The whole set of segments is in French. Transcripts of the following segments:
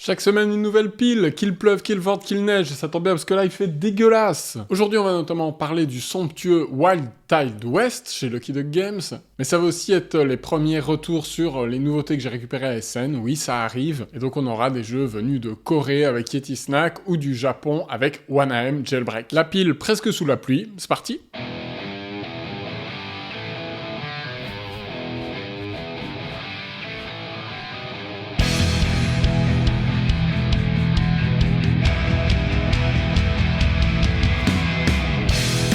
Chaque semaine une nouvelle pile, qu'il pleuve, qu'il vente, qu'il neige, et ça tombe bien parce que là il fait dégueulasse. Aujourd'hui on va notamment parler du somptueux Wild Tide West chez Lucky Duck Games, mais ça va aussi être les premiers retours sur les nouveautés que j'ai récupérées à SN, oui ça arrive, et donc on aura des jeux venus de Corée avec Yeti Snack ou du Japon avec 1AM Jailbreak. La pile presque sous la pluie, c'est parti.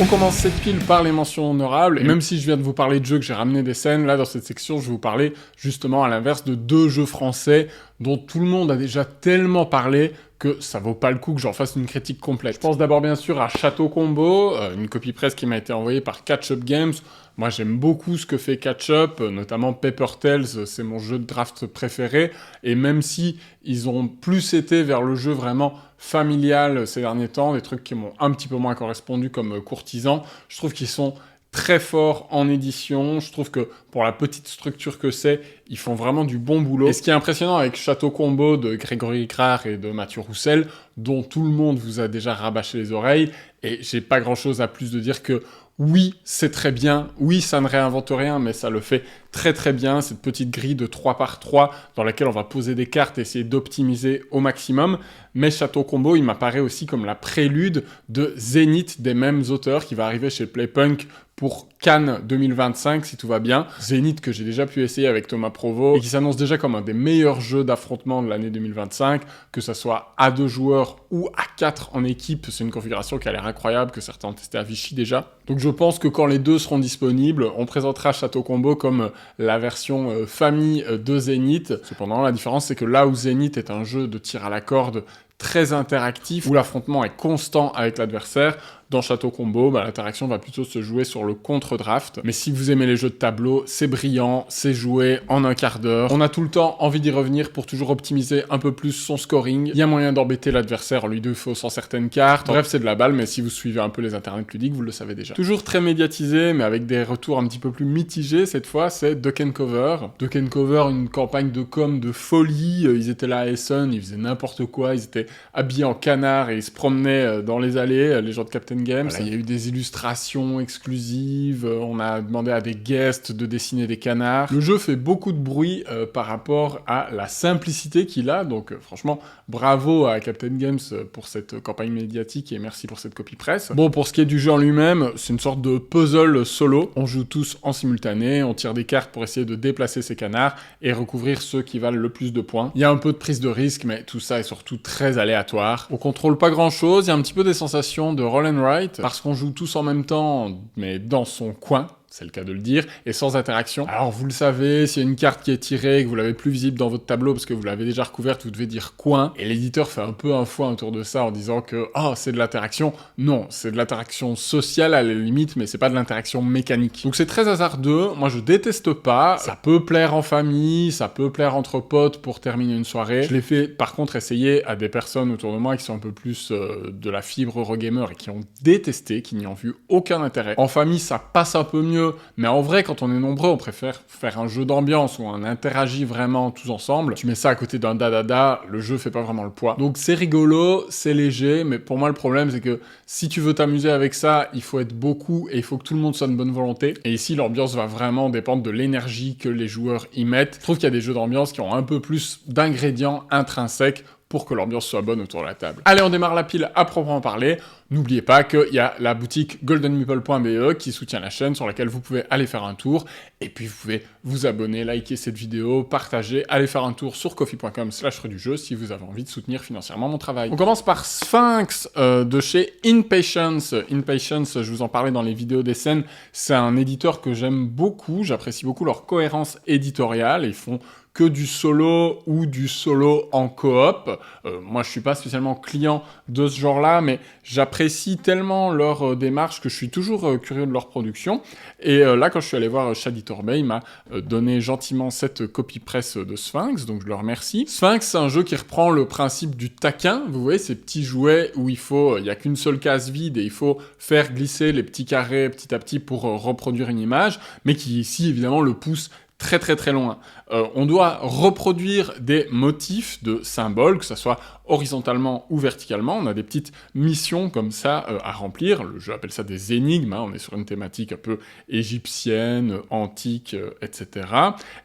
On commence cette pile par les mentions honorables, et même si je viens de vous parler de jeux que j'ai ramené des scènes, là dans cette section je vais vous parler justement à l'inverse de deux jeux français dont tout le monde a déjà tellement parlé que ça vaut pas le coup que j'en fasse une critique complète. Je pense d'abord bien sûr à Château Combo, une copie presse qui m'a été envoyée par Catch Up Games. Moi j'aime beaucoup ce que fait Catch Up, notamment Paper Tales, c'est mon jeu de draft préféré, et même si ils ont plus été vers le jeu vraiment familial ces derniers temps, des trucs qui m'ont un petit peu moins correspondu comme Courtisan, je trouve qu'ils sont très forts en édition, je trouve que pour la petite structure que c'est, ils font vraiment du bon boulot. Et ce qui est impressionnant avec Château Combo de Grégory Crard et de Mathieu Roussel, dont tout le monde vous a déjà rabâché les oreilles, et j'ai pas grand chose à plus de dire que oui, c'est très bien, oui, ça ne réinvente rien, mais ça le fait très très bien, cette petite grille de 3 par 3 dans laquelle on va poser des cartes et essayer d'optimiser au maximum. Mais Château Combo, il m'apparaît aussi comme la prélude de Zénith des mêmes auteurs qui va arriver chez Playpunk pour Cannes 2025 si tout va bien. Zénith que j'ai déjà pu essayer avec Thomas Provost et qui s'annonce déjà comme un des meilleurs jeux d'affrontement de l'année 2025, que ça soit à 2 joueurs ou à 4 en équipe, c'est une configuration qui a l'air incroyable, que certains ont testé à Vichy déjà. Donc je pense que quand les deux seront disponibles, on présentera Château Combo comme la version famille de Zénith. Cependant, la différence c'est que là où Zénith est un jeu de tir à la corde très interactif, où l'affrontement est constant avec l'adversaire, dans Château Combo, l'interaction va plutôt se jouer sur le contre-draft. Mais si vous aimez les jeux de tableau, c'est brillant, c'est joué en un quart d'heure. On a tout le temps envie d'y revenir pour toujours optimiser un peu plus son scoring. Il y a moyen d'embêter l'adversaire en lui défaussant certaines cartes. Bref, c'est de la balle, mais si vous suivez un peu les internets ludiques, vous le savez déjà. Toujours très médiatisé, mais avec des retours un petit peu plus mitigés cette fois, c'est Duck & Cover. Duck & Cover, une campagne de com de folie. Ils étaient là à Essen, ils faisaient n'importe quoi, ils étaient habillés en canard et ils se promenaient dans les allées, les gens de Captain Games. Voilà, il y a eu des illustrations exclusives, on a demandé à des guests de dessiner des canards. Le jeu fait beaucoup de bruit par rapport à la simplicité qu'il a, donc franchement, bravo à Captain Games pour cette campagne médiatique et merci pour cette copie presse. Bon, pour ce qui est du jeu en lui-même, c'est une sorte de puzzle solo. On joue tous en simultané, on tire des cartes pour essayer de déplacer ces canards et recouvrir ceux qui valent le plus de points. Il y a un peu de prise de risque, mais tout ça est surtout très aléatoire. On contrôle pas grand-chose, il y a un petit peu des sensations de roll and write, parce qu'on joue tous en même temps, mais dans son coin, c'est le cas de le dire, et sans interaction. Alors vous le savez, s'il y a une carte qui est tirée et que vous l'avez plus visible dans votre tableau parce que vous l'avez déjà recouverte, vous devez dire coin, et l'éditeur fait un peu un foin autour de ça en disant que « Oh, c'est de l'interaction ». Non, c'est de l'interaction sociale à la limite, mais c'est pas de l'interaction mécanique. Donc c'est très hasardeux, moi je déteste pas, ça peut plaire en famille, ça peut plaire entre potes pour terminer une soirée. Je l'ai fait par contre essayer à des personnes autour de moi qui sont un peu plus de la fibre Eurogamer et qui ont détesté, qui n'y ont vu aucun intérêt. En famille ça passe un peu mieux, mais en vrai, quand on est nombreux, on préfère faire un jeu d'ambiance où on interagit vraiment tous ensemble. Tu mets ça à côté d'un da-da-da, le jeu fait pas vraiment le poids. Donc c'est rigolo, c'est léger, mais pour moi le problème c'est que si tu veux t'amuser avec ça, il faut être beaucoup et il faut que tout le monde soit de bonne volonté. Et ici, l'ambiance va vraiment dépendre de l'énergie que les joueurs y mettent. Je trouve qu'il y a des jeux d'ambiance qui ont un peu plus d'ingrédients intrinsèques pour que l'ambiance soit bonne autour de la table. Allez, on démarre la pile à proprement parler. N'oubliez pas qu'il y a la boutique goldenmeeple.be qui soutient la chaîne, sur laquelle vous pouvez aller faire un tour. Et puis vous pouvez vous abonner, liker cette vidéo, partager, aller faire un tour sur ko-fi.com/redujeu si vous avez envie de soutenir financièrement mon travail. On commence par Sphinx de chez Impatience. Impatience, je vous en parlais dans les vidéos des scènes, c'est un éditeur que j'aime beaucoup, j'apprécie beaucoup leur cohérence éditoriale. Ils font que du solo ou du solo en coop. Moi, je suis pas spécialement client de ce genre-là, mais j'apprécie tellement leur démarche que je suis toujours curieux de leur production. Et là, quand je suis allé voir Shady Torbay, il m'a donné gentiment cette copie presse de Sphinx, donc je le remercie. Sphinx, c'est un jeu qui reprend le principe du taquin. Vous voyez, ces petits jouets où il y a qu'une seule case vide et il faut faire glisser les petits carrés petit à petit pour reproduire une image, mais qui ici, évidemment, le pousse très très très loin. On doit reproduire des motifs de symboles, que ce soit horizontalement ou verticalement. On a des petites missions comme ça à remplir. Le jeu appelle ça des énigmes, hein. On est sur une thématique un peu égyptienne, antique, etc.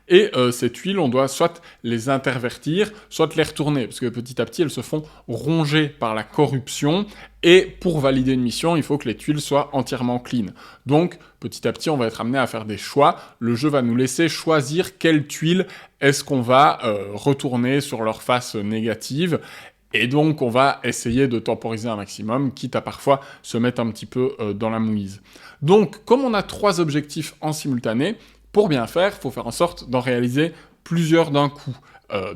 Et ces tuiles, on doit soit les intervertir, soit les retourner, parce que petit à petit, elles se font ronger par la corruption. Et pour valider une mission, il faut que les tuiles soient entièrement clean. Donc, petit à petit, on va être amené à faire des choix. Le jeu va nous laisser choisir quelles tuiles est-ce qu'on va retourner sur leur face négative. Et donc, on va essayer de temporiser un maximum, quitte à parfois se mettre un petit peu dans la mouise. Donc, comme on a 3 objectifs en simultané, pour bien faire, il faut faire en sorte d'en réaliser plusieurs d'un coup.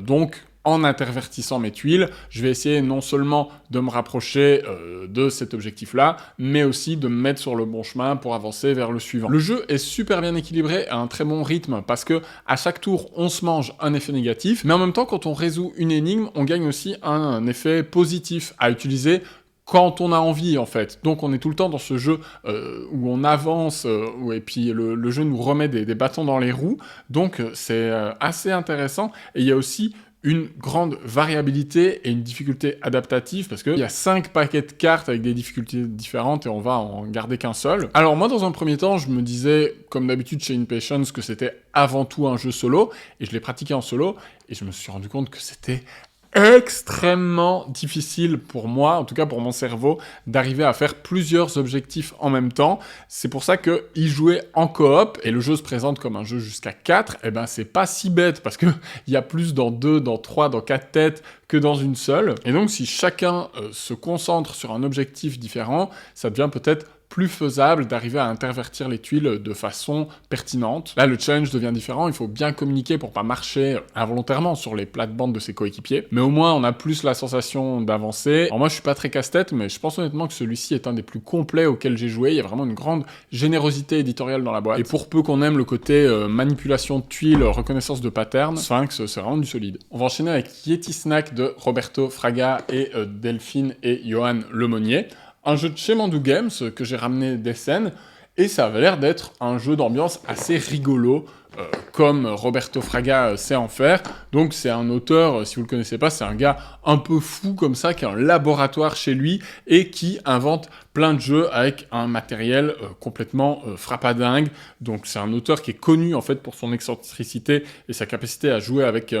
Donc, en intervertissant mes tuiles, je vais essayer non seulement de me rapprocher de cet objectif-là, mais aussi de me mettre sur le bon chemin pour avancer vers le suivant. Le jeu est super bien équilibré à un très bon rythme, parce que à chaque tour, on se mange un effet négatif, mais en même temps, quand on résout une énigme, on gagne aussi un effet positif à utiliser quand on a envie, en fait. Donc on est tout le temps dans ce jeu où on avance, et puis le jeu nous remet des bâtons dans les roues, donc c'est assez intéressant. Et il y a aussi une grande variabilité et une difficulté adaptative, parce qu'il y a 5 paquets de cartes avec des difficultés différentes et on va en garder qu'un seul. Alors moi, dans un premier temps, je me disais, comme d'habitude chez Impatience, que c'était avant tout un jeu solo, et je l'ai pratiqué en solo, et je me suis rendu compte que c'était extrêmement difficile pour moi, en tout cas pour mon cerveau, d'arriver à faire plusieurs objectifs en même temps. C'est pour ça que y jouer en coop, et le jeu se présente comme un jeu jusqu'à 4, et ben c'est pas si bête, parce que il y a plus dans 2, dans 3, dans 4 têtes que dans une seule. Et donc si chacun se concentre sur un objectif différent, ça devient peut-être plus faisable d'arriver à intervertir les tuiles de façon pertinente. Là, le challenge devient différent, il faut bien communiquer pour pas marcher involontairement sur les plates-bandes de ses coéquipiers, mais au moins on a plus la sensation d'avancer. Alors moi, je suis pas très casse-tête, mais je pense honnêtement que celui-ci est un des plus complets auxquels j'ai joué. Il y a vraiment une grande générosité éditoriale dans la boîte. Et pour peu qu'on aime le côté manipulation de tuiles, reconnaissance de patterns, Sphinx, c'est vraiment du solide. On va enchaîner avec Yeti Snack de Roberto Fraga et Delphine et Johan Lemonnier. Un jeu de chez Mandu Games que j'ai ramené des scènes, et ça avait l'air d'être un jeu d'ambiance assez rigolo, comme Roberto Fraga sait en faire. Donc c'est un auteur, si vous le connaissez pas, c'est un gars un peu fou comme ça, qui a un laboratoire chez lui, et qui invente plein de jeux avec un matériel complètement frappadingue. Donc c'est un auteur qui est connu en fait pour son excentricité et sa capacité à jouer avec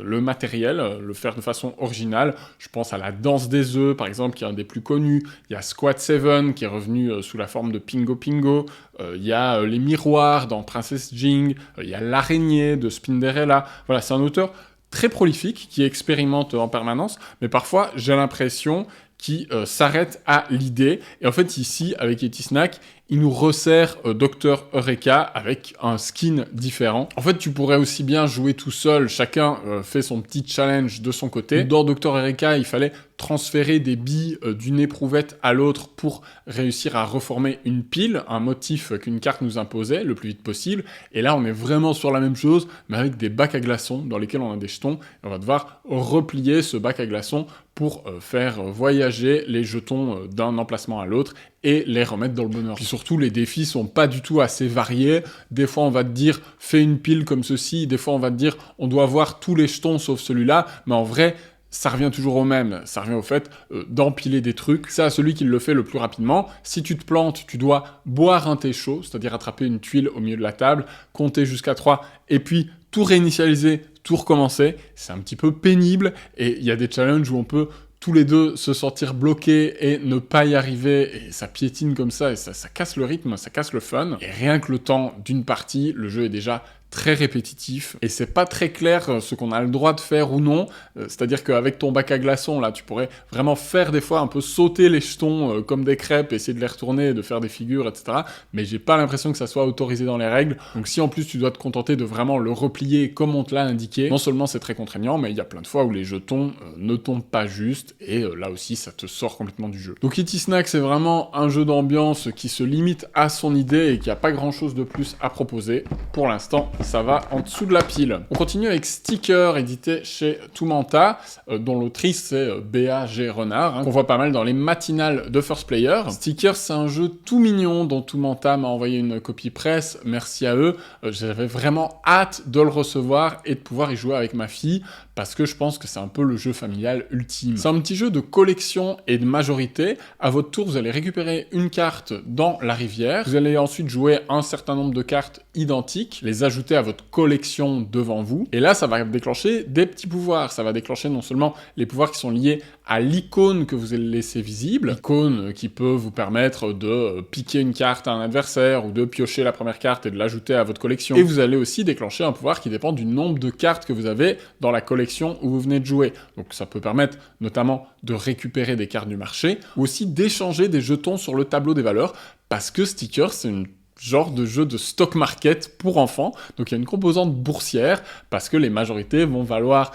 le matériel, le faire de façon originale. Je pense à la danse des œufs par exemple, qui est un des plus connus. Il y a Squad 7 qui est revenu sous la forme de Pingo Pingo. Il y a les miroirs dans Princess Jing. Il y a l'araignée de Spinderella. Voilà, c'est un auteur très prolifique qui expérimente en permanence, mais parfois j'ai l'impression qui s'arrête à l'idée. Et en fait, ici, avec Yeti Snack, il nous resserre Dr Eureka avec un skin différent. En fait, tu pourrais aussi bien jouer tout seul, chacun fait son petit challenge de son côté. Dans Dr Eureka, il fallait transférer des billes d'une éprouvette à l'autre pour réussir à reformer une pile, un motif qu'une carte nous imposait le plus vite possible. Et là, on est vraiment sur la même chose, mais avec des bacs à glaçons dans lesquels on a des jetons. Et on va devoir replier ce bac à glaçons pour faire voyager les jetons d'un emplacement à l'autre et les remettre dans le bon ordre. Puis surtout, les défis sont pas du tout assez variés. Des fois, on va te dire, fais une pile comme ceci. Des fois, on va te dire, on doit avoir tous les jetons sauf celui-là. Mais en vrai, ça revient toujours au même. Ça revient au fait d'empiler des trucs. C'est à celui qui le fait le plus rapidement. Si tu te plantes, tu dois boire un thé chaud, c'est-à-dire attraper une tuile au milieu de la table, compter jusqu'à 3, et puis tout réinitialiser, tout recommencer. C'est un petit peu pénible, et il y a des challenges où on peut tous les deux se sentir bloqués et ne pas y arriver, et ça piétine comme ça, et ça casse le rythme, ça casse le fun. Et rien que le temps d'une partie, le jeu est déjà très répétitif, et c'est pas très clair ce qu'on a le droit de faire ou non, c'est-à-dire qu'avec ton bac à glaçons, là, tu pourrais vraiment faire des fois un peu sauter les jetons comme des crêpes, essayer de les retourner, de faire des figures, etc., mais j'ai pas l'impression que ça soit autorisé dans les règles, donc si en plus tu dois te contenter de vraiment le replier comme on te l'a indiqué, non seulement c'est très contraignant, mais il y a plein de fois où les jetons ne tombent pas juste, et là aussi ça te sort complètement du jeu. Donc Yeti Snack, c'est vraiment un jeu d'ambiance qui se limite à son idée et qui a pas grand chose de plus à proposer. Pour l'instant, ça va en dessous de la pile. On continue avec Sticker, édité chez Toumanta, dont l'autrice c'est Béa G. Renard, qu'on voit pas mal dans les matinales de First Player. Sticker, c'est un jeu tout mignon dont Toumanta m'a envoyé une copie presse, merci à eux. J'avais vraiment hâte de le recevoir et de pouvoir y jouer avec ma fille, parce que je pense que c'est un peu le jeu familial ultime. C'est un petit jeu de collection et de majorité. À votre tour, vous allez récupérer une carte dans la rivière. Vous allez ensuite jouer un certain nombre de cartes identiques, les ajouter à votre collection devant vous. Et là, ça va déclencher des petits pouvoirs. Ça va déclencher non seulement les pouvoirs qui sont liés à l'icône que vous allez laisser visible, l'icône qui peut vous permettre de piquer une carte à un adversaire ou de piocher la première carte et de l'ajouter à votre collection. Et vous allez aussi déclencher un pouvoir qui dépend du nombre de cartes que vous avez dans la collection où vous venez de jouer. Donc ça peut permettre notamment de récupérer des cartes du marché ou aussi d'échanger des jetons sur le tableau des valeurs, parce que Sticker, c'est une genre de jeu de stock market pour enfants. Donc il y a une composante boursière, parce que les majorités vont valoir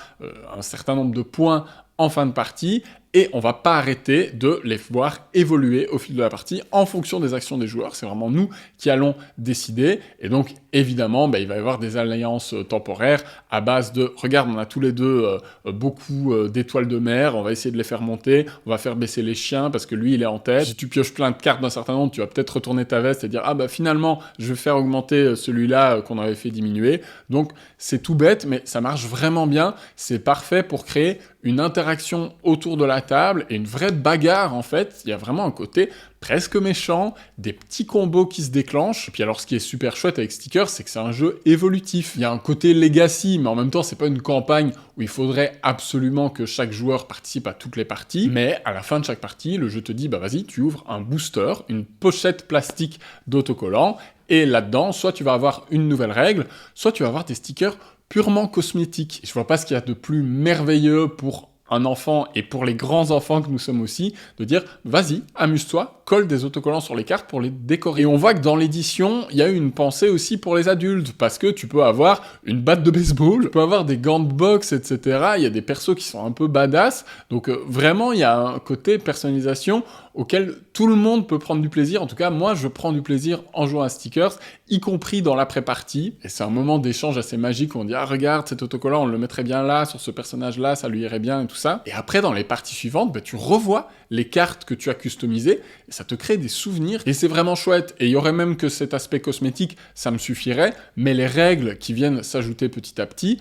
un certain nombre de points en fin de partie, et on va pas arrêter de les voir évoluer au fil de la partie en fonction des actions des joueurs. C'est vraiment nous qui allons décider, et donc évidemment, il va y avoir des alliances temporaires à base de, regarde, on a tous les deux beaucoup d'étoiles de mer, on va essayer de les faire monter, on va faire baisser les chiens parce que lui il est en tête. Si tu pioches plein de cartes d'un certain nombre, tu vas peut-être retourner ta veste et dire, ah bah finalement, je vais faire augmenter celui-là qu'on avait fait diminuer. Donc c'est tout bête, mais ça marche vraiment bien, c'est parfait pour créer une interaction autour de la table et une vraie bagarre en fait. Il y a vraiment un côté presque méchant, des petits combos qui se déclenchent. Et puis alors ce qui est super chouette avec Sticker, c'est que c'est un jeu évolutif. Il y a un côté legacy, mais en même temps c'est pas une campagne où il faudrait absolument que chaque joueur participe à toutes les parties. Mais à la fin de chaque partie, le jeu te dit, bah vas-y, tu ouvres un booster, une pochette plastique d'autocollant, et là-dedans, soit tu vas avoir une nouvelle règle, soit tu vas avoir des stickers purement cosmétique. Je vois pas ce qu'il y a de plus merveilleux pour un enfant et pour les grands enfants que nous sommes aussi, de dire vas-y, amuse-toi, colle des autocollants sur les cartes pour les décorer. Et on voit que dans l'édition, il y a eu une pensée aussi pour les adultes, parce que tu peux avoir une batte de baseball, tu peux avoir des gants de boxe, etc. Il y a des persos qui sont un peu badass, donc vraiment il y a un côté personnalisation auquel tout le monde peut prendre du plaisir. En tout cas, moi, je prends du plaisir en jouant à Stickers, y compris dans l'après-partie. Et c'est un moment d'échange assez magique où on dit « Ah, regarde, cet autocollant, on le mettrait bien là, sur ce personnage-là, ça lui irait bien, et tout ça. » Et après, dans les parties suivantes, tu revois les cartes que tu as customisées, et ça te crée des souvenirs. Et c'est vraiment chouette. Et il y aurait même que cet aspect cosmétique, ça me suffirait, mais les règles qui viennent s'ajouter petit à petit,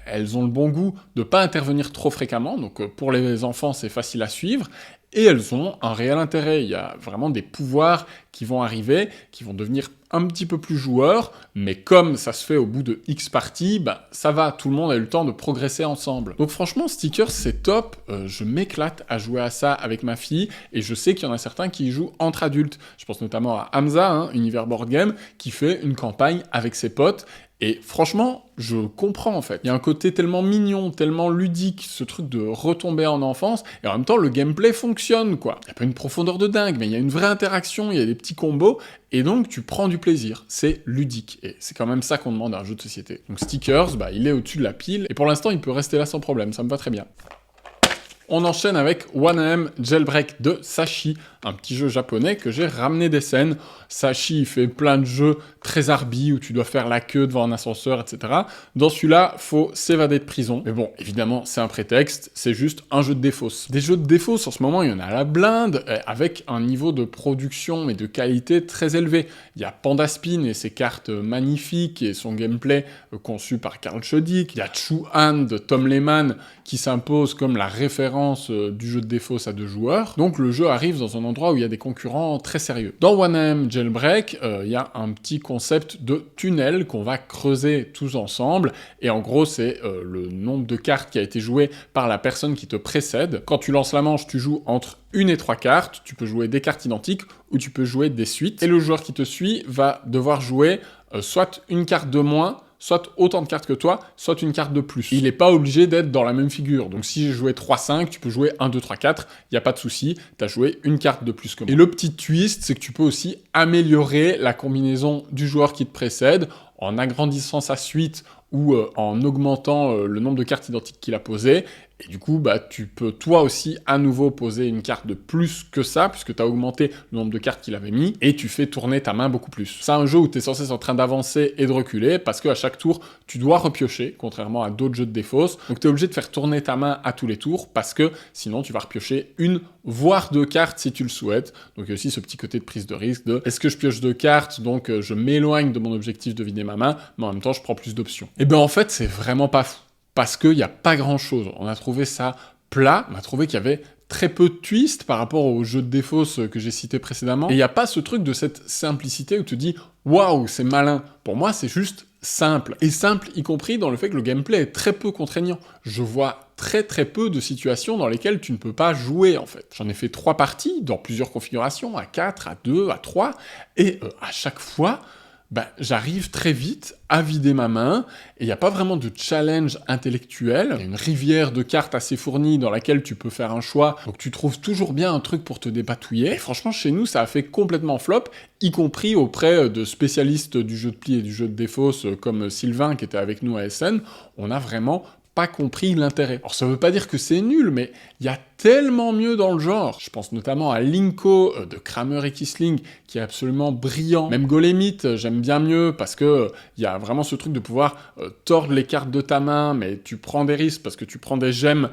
elles ont le bon goût de pas intervenir trop fréquemment. Donc pour les enfants, c'est facile à suivre. Et elles ont un réel intérêt. Il y a vraiment des pouvoirs qui vont arriver, qui vont devenir un petit peu plus joueurs, mais comme ça se fait au bout de X parties, ça va, tout le monde a eu le temps de progresser ensemble. Donc franchement, Stickers, c'est top, je m'éclate à jouer à ça avec ma fille, et je sais qu'il y en a certains qui y jouent entre adultes. Je pense notamment à Hamza, Univers Board Game, qui fait une campagne avec ses potes, et franchement, je comprends en fait. Il y a un côté tellement mignon, tellement ludique, ce truc de retomber en enfance, et en même temps, le gameplay fonctionne, quoi. Il n'y a pas une profondeur de dingue, mais il y a une vraie interaction, il y a des petits combos, et donc tu prends du plaisir. C'est ludique, et c'est quand même ça qu'on demande à un jeu de société. Donc Stickers, il est au-dessus de la pile, et pour l'instant, il peut rester là sans problème, ça me va très bien. On enchaîne avec 1AM Jailbreak de Sashi, un petit jeu japonais que j'ai ramené des scènes. Sashi fait plein de jeux très arbi où tu dois faire la queue devant un ascenseur, etc. Dans celui-là, faut s'évader de prison. Mais bon, évidemment, c'est un prétexte, c'est juste un jeu de défausse. Des jeux de défausse, en ce moment, il y en a à la blinde, avec un niveau de production et de qualité très élevé. Il y a Pandaspin et ses cartes magnifiques et son gameplay conçu par Karl Schodik. Il y a Chu-Han de Tom Lehman qui s'impose comme la référence du jeu de défausse à 2 joueurs. Donc le jeu arrive dans un endroit où il y a des concurrents très sérieux. Dans 1AM Jailbreak, il y a un petit concept de tunnel qu'on va creuser tous ensemble, et en gros c'est le nombre de cartes qui a été joué par la personne qui te précède. Quand tu lances la manche, tu joues entre 1 et 3 cartes, tu peux jouer des cartes identiques ou tu peux jouer des suites, et le joueur qui te suit va devoir jouer soit une carte de moins, soit autant de cartes que toi, soit une carte de plus. Il n'est pas obligé d'être dans la même figure. Donc si j'ai joué 3-5, tu peux jouer 1, 2, 3, 4, il n'y a pas de souci, tu as joué une carte de plus que moi. Et le petit twist, c'est que tu peux aussi améliorer la combinaison du joueur qui te précède en agrandissant sa suite ou en augmentant le nombre de cartes identiques qu'il a posées. Et du coup, bah, tu peux toi aussi à nouveau poser une carte de plus que ça, puisque tu as augmenté le nombre de cartes qu'il avait mis, et tu fais tourner ta main beaucoup plus. C'est un jeu où tu es censé être en train d'avancer et de reculer, parce qu'à chaque tour, tu dois repiocher, contrairement à d'autres jeux de défausse. Donc tu es obligé de faire tourner ta main à tous les tours, parce que sinon tu vas repiocher une, voire 2 cartes si tu le souhaites. Donc il y a aussi ce petit côté de prise de risque de est-ce que je pioche 2 cartes, donc je m'éloigne de mon objectif de vider ma main, mais en même temps je prends plus d'options. Et bien en fait, c'est vraiment pas fou. Parce qu'il n'y a pas grand-chose. On a trouvé ça plat, on a trouvé qu'il y avait très peu de twists par rapport au jeu de défausse que j'ai cité précédemment. Et il n'y a pas ce truc de cette simplicité où tu te dis « Waouh, c'est malin ». Pour moi, c'est juste simple. Et simple, y compris dans le fait que le gameplay est très peu contraignant. Je vois très peu de situations dans lesquelles tu ne peux pas jouer, en fait. J'en ai fait 3 parties, dans plusieurs configurations, à 4, à 2, à 3, et à chaque fois, bah, j'arrive très vite à vider ma main, et il n'y a pas vraiment de challenge intellectuel. Il y a une rivière de cartes assez fournie dans laquelle tu peux faire un choix, donc tu trouves toujours bien un truc pour te dépatouiller. Et franchement, chez nous, ça a fait complètement flop, y compris auprès de spécialistes du jeu de pli et du jeu de défausse, comme Sylvain, qui était avec nous à SN. On a vraiment pas compris l'intérêt. Alors ça veut pas dire que c'est nul, mais il y a tellement mieux dans le genre. Je pense notamment à Linko de Kramer et Kisling, qui est absolument brillant. Même Golemite, j'aime bien mieux, parce que il y a vraiment ce truc de pouvoir tordre les cartes de ta main, mais tu prends des risques, parce que tu prends des gemmes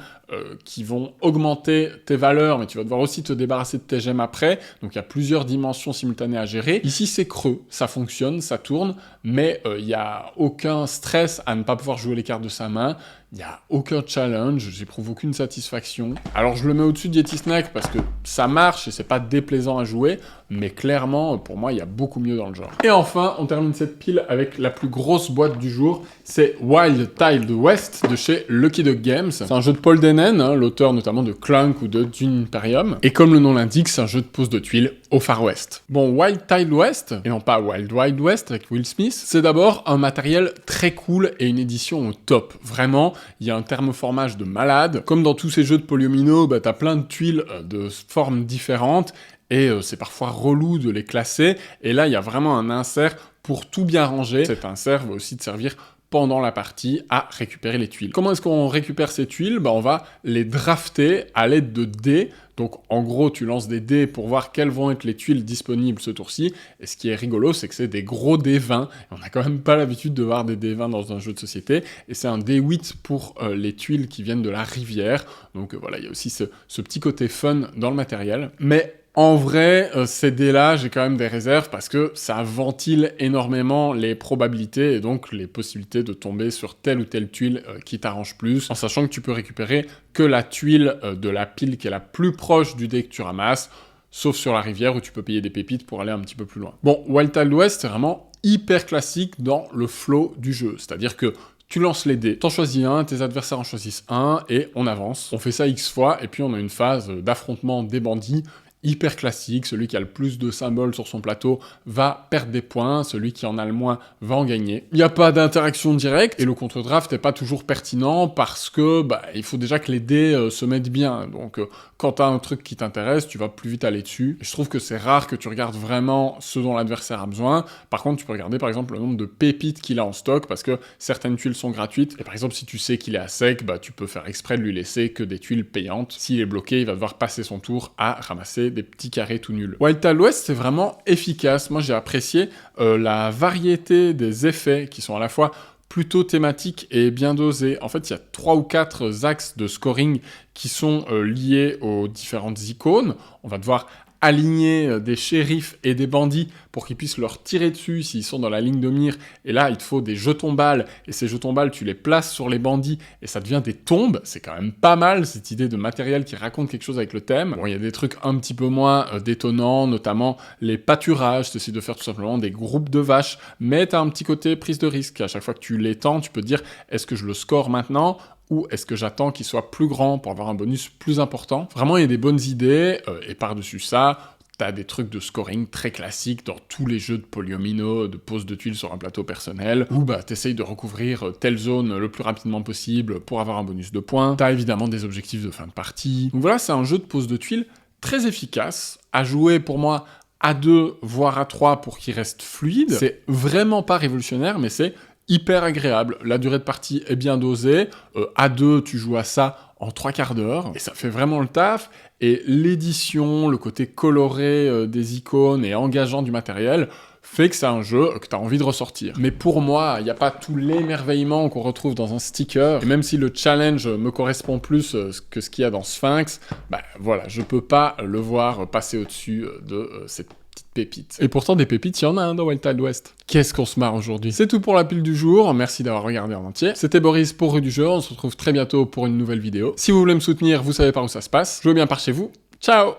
qui vont augmenter tes valeurs, mais tu vas devoir aussi te débarrasser de tes gemmes après, donc il y a plusieurs dimensions simultanées à gérer. Ici c'est creux, ça fonctionne, ça tourne, mais il n'y a aucun stress à ne pas pouvoir jouer les cartes de sa main, il n'y a aucun challenge, j'éprouve aucune satisfaction. Alors je le mets au-dessus de Yeti Snack parce que ça marche et c'est pas déplaisant à jouer, mais clairement, pour moi, il y a beaucoup mieux dans le genre. Et enfin, on termine cette pile avec la plus grosse boîte du jour, c'est Wild Tiled West de chez Lucky Duck Games. C'est un jeu de Paul Denen, hein, l'auteur notamment de Clank ou de Dune Imperium. Et comme le nom l'indique, c'est un jeu de pose de tuiles au Far West. Bon, Wild Tiled West, et non pas Wild Wild West avec Will Smith, c'est d'abord un matériel très cool et une édition au top. Vraiment, il y a un thermoformage de malade. Comme dans tous ces jeux de polyomino, bah, t'as plein de tuiles de formes différentes, et c'est parfois relou de les classer, et là il y a vraiment un insert pour tout bien ranger. Cet insert va aussi te servir pendant la partie à récupérer les tuiles. Comment est-ce qu'on récupère ces tuiles? Bah, on va les drafter à l'aide de dés. Donc en gros, tu lances des dés pour voir quelles vont être les tuiles disponibles ce tour-ci. Et ce qui est rigolo, c'est que c'est des gros dés 20. On n'a quand même pas l'habitude de voir des dés 20 dans un jeu de société. Et c'est un dé 8 pour les tuiles qui viennent de la rivière. Donc voilà, il y a aussi ce petit côté fun dans le matériel. Mais en vrai, ces dés-là, j'ai quand même des réserves parce que ça ventile énormément les probabilités et donc les possibilités de tomber sur telle ou telle tuile qui t'arrange plus, en sachant que tu peux récupérer que la tuile de la pile qui est la plus proche du dé que tu ramasses, sauf sur la rivière où tu peux payer des pépites pour aller un petit peu plus loin. Bon, Wild Tiled West, c'est vraiment hyper classique dans le flow du jeu, c'est-à-dire que tu lances les dés, t'en choisis un, tes adversaires en choisissent un, et on avance. On fait ça X fois, et puis on a une phase d'affrontement des bandits, hyper classique, celui qui a le plus de symboles sur son plateau va perdre des points, celui qui en a le moins va en gagner. Il n'y a pas d'interaction directe, et le contre-draft n'est pas toujours pertinent, parce que il faut déjà que les dés se mettent bien, donc quand t'as un truc qui t'intéresse, tu vas plus vite aller dessus. Et je trouve que c'est rare que tu regardes vraiment ce dont l'adversaire a besoin. Par contre, tu peux regarder par exemple le nombre de pépites qu'il a en stock, parce que certaines tuiles sont gratuites, et par exemple si tu sais qu'il est à sec, tu peux faire exprès de lui laisser que des tuiles payantes. S'il est bloqué, il va devoir passer son tour à ramasser des petits carrés tout nuls. Wild Tiled West, c'est vraiment efficace. Moi, j'ai apprécié la variété des effets qui sont à la fois plutôt thématiques et bien dosés. En fait, il y a 3 ou 4 axes de scoring qui sont liés aux différentes icônes. On va devoir aligner des shérifs et des bandits pour qu'ils puissent leur tirer dessus s'ils sont dans la ligne de mire. Et là, il te faut des jetons balles, et ces jetons balles, tu les places sur les bandits, et ça devient des tombes. C'est quand même pas mal, cette idée de matériel qui raconte quelque chose avec le thème. Bon, il y a des trucs un petit peu moins détonnants, notamment les pâturages, c'est de faire tout simplement des groupes de vaches, mais t'as un petit côté prise de risque. À chaque fois que tu l'étends, tu peux te dire, est-ce que je le score maintenant ? Ou est-ce que j'attends qu'il soit plus grand pour avoir un bonus plus important? Vraiment, il y a des bonnes idées, et par-dessus ça, t'as des trucs de scoring très classiques dans tous les jeux de polyomino, de pose de tuiles sur un plateau personnel, où t'essayes de recouvrir telle zone le plus rapidement possible pour avoir un bonus de points. T'as évidemment des objectifs de fin de partie. Donc voilà, c'est un jeu de pose de tuiles très efficace, à jouer pour moi à 2, voire à 3 pour qu'il reste fluide. C'est vraiment pas révolutionnaire, mais c'est hyper agréable. La durée de partie est bien dosée. À 2, tu joues à ça en 3/4 d'heure. Et ça fait vraiment le taf. Et l'édition, le côté coloré des icônes et engageant du matériel fait que c'est un jeu que tu as envie de ressortir. Mais pour moi, il n'y a pas tout l'émerveillement qu'on retrouve dans un sticker. Et même si le challenge me correspond plus que ce qu'il y a dans Sphinx, bah voilà, je peux pas le voir passer au-dessus de cette petite pépite. Et pourtant, des pépites, il y en a un dans Wild Wild West. Qu'est-ce qu'on se marre aujourd'hui. C'est tout pour la pile du jour. Merci d'avoir regardé en entier. C'était Boris pour Rue du Jeu. On se retrouve très bientôt pour une nouvelle vidéo. Si vous voulez me soutenir, vous savez par où ça se passe. Jouez bien par chez vous. Ciao!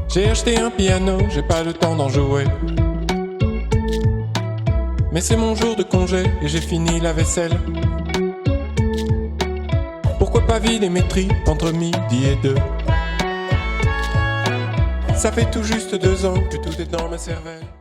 J'ai acheté un piano, j'ai pas le temps d'en jouer. Mais c'est mon jour de congé et j'ai fini la vaisselle. Pourquoi pas vider mes tripes entre midi et 2? Ça fait tout juste 2 ans que tout est dans ma cervelle.